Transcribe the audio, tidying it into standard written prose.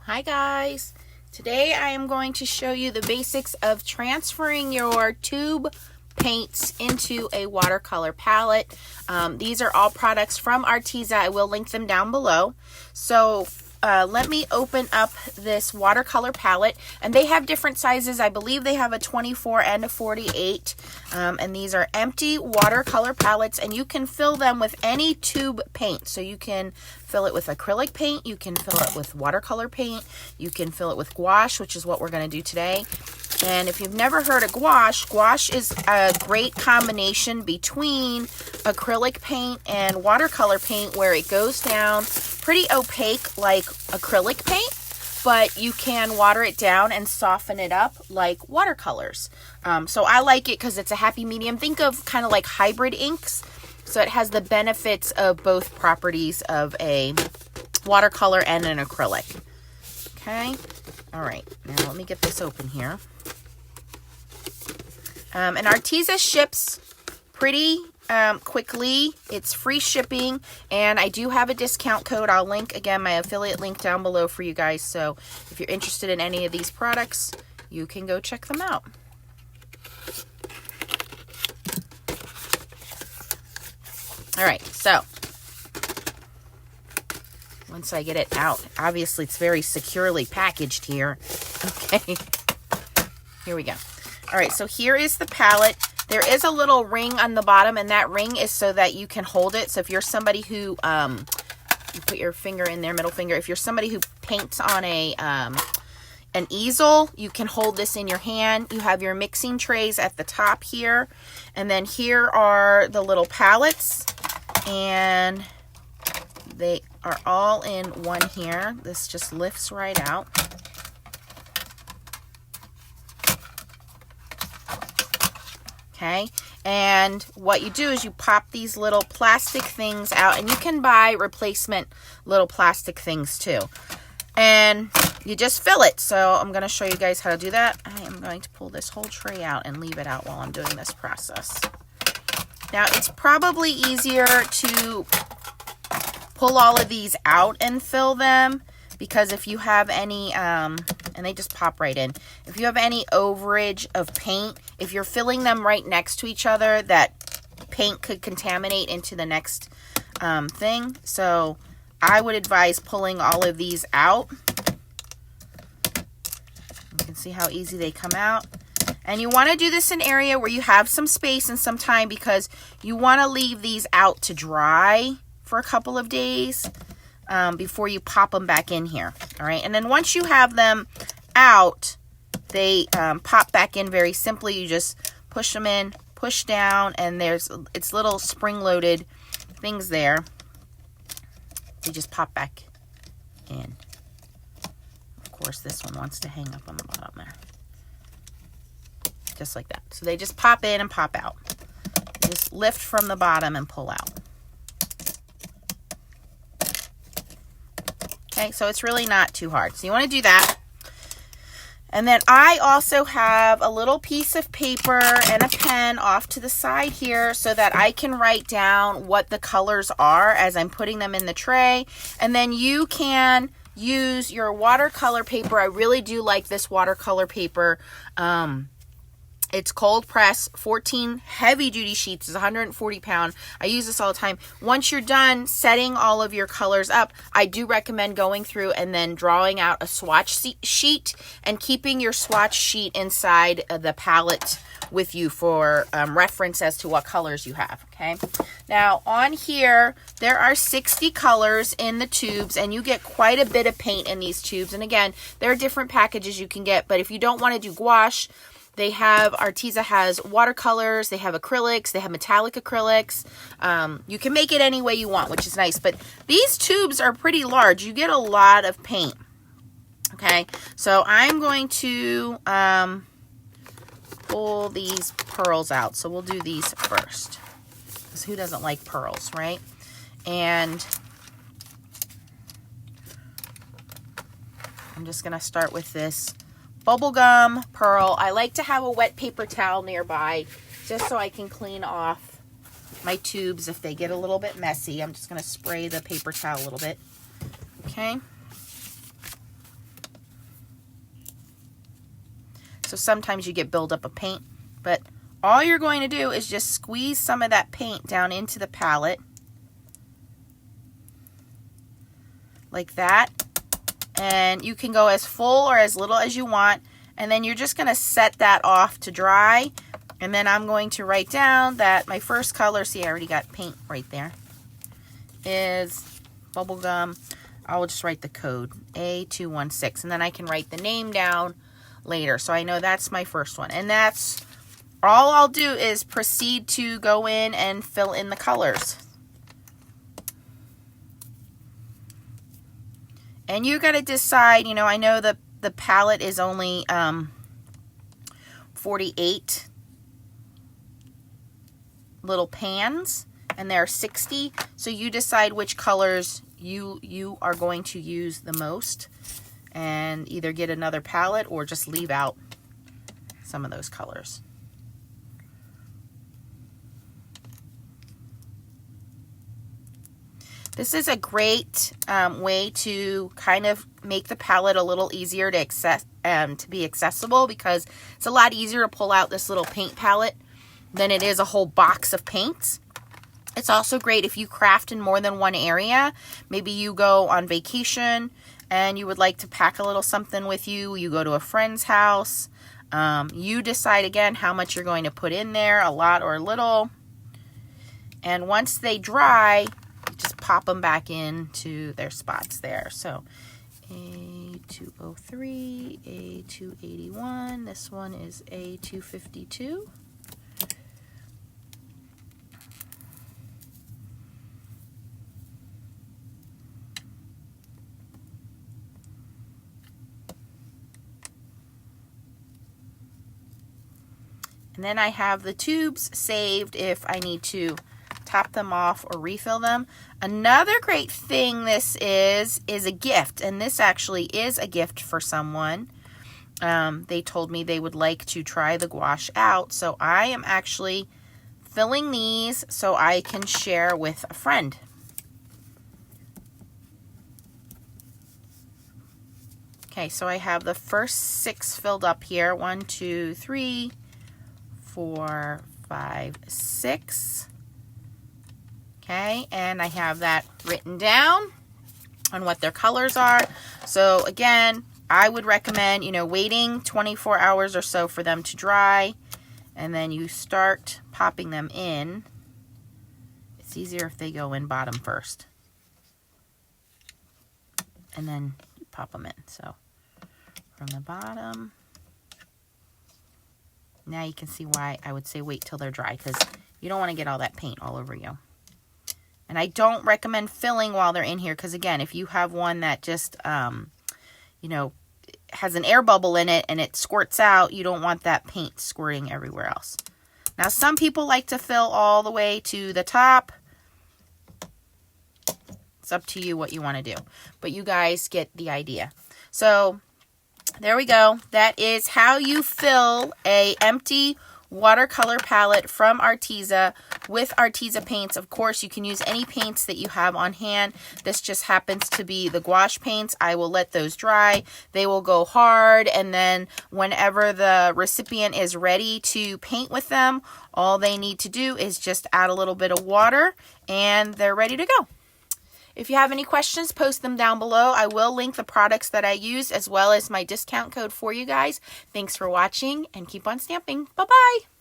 Hi guys, today I am going to show you the basics of transferring your tube paints into a watercolor palette. These are all products from Arteza. I will link them down below. So let me open up this watercolor palette, and they have different sizes. I believe they have a 24 and a 48, and these are empty watercolor palettes, and you can fill them with any tube paint. So you can fill it with acrylic paint, you can fill it with watercolor paint, you can fill it with gouache, which is what we're going to do today. And if you've never heard of gouache, gouache is a great combination between acrylic paint and watercolor paint, where it goes down pretty opaque like acrylic paint, but you can water it down and soften it up like watercolors. So I like it because it's a happy medium. Think of kind of like hybrid inks. So it has the benefits of both properties of a watercolor and an acrylic. Okay. All right. Now let me get this open here. And Arteza ships pretty quickly. It's free shipping, and I do have a discount code. I'll link, again, my affiliate link down below for you guys. So if you're interested in any of these products, you can go check them out. All right, so once I get it out, obviously it's very securely packaged here. Okay, here we go. All right, so here is the palette. There is a little ring on the bottom, and that ring is so that you can hold it. So if you're somebody who, you put your finger in there, middle finger. If you're somebody who paints on a an easel, you can hold this in your hand. You have your mixing trays at the top here, and then here are the little palettes, and they are all in one here. This just lifts right out. Okay, and what you do is you pop these little plastic things out, and you can buy replacement little plastic things too. And you just fill it. So I'm going to show you guys how to do that. I am going to pull this whole tray out and leave it out while I'm doing this process. Now, it's probably easier to pull all of these out and fill them, because if you have any, and they just pop right in, if you have any overage of paint, if you're filling them right next to each other, that paint could contaminate into the next thing. So I would advise pulling all of these out. You can see how easy they come out. And you want to do this in an area where you have some space and some time, because you want to leave these out to dry for a couple of days before you pop them back in here. All right, and then once you have them out, they pop back in very simply. You just push them in, push down, and it's little spring-loaded things there. They just pop back in. Of course, this one wants to hang up on the bottom there. Just like that. So they just pop in and pop out. Just lift from the bottom and pull out. Okay, so it's really not too hard. So you want to do that. And then I also have a little piece of paper and a pen off to the side here, so that I can write down what the colors are as I'm putting them in the tray. And then you can use your watercolor paper. I really do like this watercolor paper. It's cold press, 14 heavy duty sheets. It's 140 pound. I use this all the time. Once you're done setting all of your colors up, I do recommend going through and then drawing out a swatch sheet and keeping your swatch sheet inside the palette with you for reference as to what colors you have. Okay. Now on here, there are 60 colors in the tubes, and you get quite a bit of paint in these tubes. And again, there are different packages you can get, but if you don't want to do gouache, Arteza has watercolors, they have acrylics, they have metallic acrylics. You can make it any way you want, which is nice. But these tubes are pretty large. You get a lot of paint. Okay, so I'm going to pull these pearls out. So we'll do these first, because who doesn't like pearls, right? And I'm just going to start with this bubblegum pearl. I like to have a wet paper towel nearby just so I can clean off my tubes if they get a little bit messy. I'm just going to spray the paper towel a little bit. Okay. So sometimes you get buildup of paint, but all you're going to do is just squeeze some of that paint down into the palette like that. And you can go as full or as little as you want. And then you're just going to set that off to dry. And then I'm going to write down that my first color, see I already got paint right there, is bubblegum. I'll just write the code, A216. And then I can write the name down later. So I know that's my first one. And that's all I'll do is proceed to go in and fill in the colors. And you got to decide, you know, I know the palette is only 48 little pans, and there are 60. So you decide which colors you are going to use the most, and either get another palette or just leave out some of those colors. This is a great way to kind of make the palette a little easier to be accessible, because it's a lot easier to pull out this little paint palette than it is a whole box of paints. It's also great if you craft in more than one area. Maybe you go on vacation and you would like to pack a little something with you. You go to a friend's house. You decide again how much you're going to put in there, a lot or a little. And once they dry, just pop them back into their spots there. So A203, A281, this one is A252. And then I have the tubes saved if I need to top them off or refill them. Another great thing this is a gift, and this actually is a gift for someone. They told me they would like to try the gouache out, so I am actually filling these so I can share with a friend. Okay, so I have the first 6 filled up here. 1, 2, 3, 4, 5, 6. Okay, and I have that written down on what their colors are. So again, I would recommend, you know, waiting 24 hours or so for them to dry, and then you start popping them in. It's easier if they go in bottom first, and then you pop them in. So from the bottom, now you can see why I would say wait till they're dry, because you don't want to get all that paint all over you. And I don't recommend filling while they're in here, because again, if you have one that just, you know, has an air bubble in it and it squirts out, you don't want that paint squirting everywhere else. Now, some people like to fill all the way to the top. It's up to you what you want to do, but you guys get the idea. So there we go. That is how you fill a empty watercolor palette from Arteza with Arteza paints. Of course, you can use any paints that you have on hand. This just happens to be the gouache paints. I will let those dry. They will go hard, and then whenever the recipient is ready to paint with them, all they need to do is just add a little bit of water and they're ready to go. If you have any questions, post them down below. I will link the products that I use as well as my discount code for you guys. Thanks for watching, and keep on stamping. Bye-bye.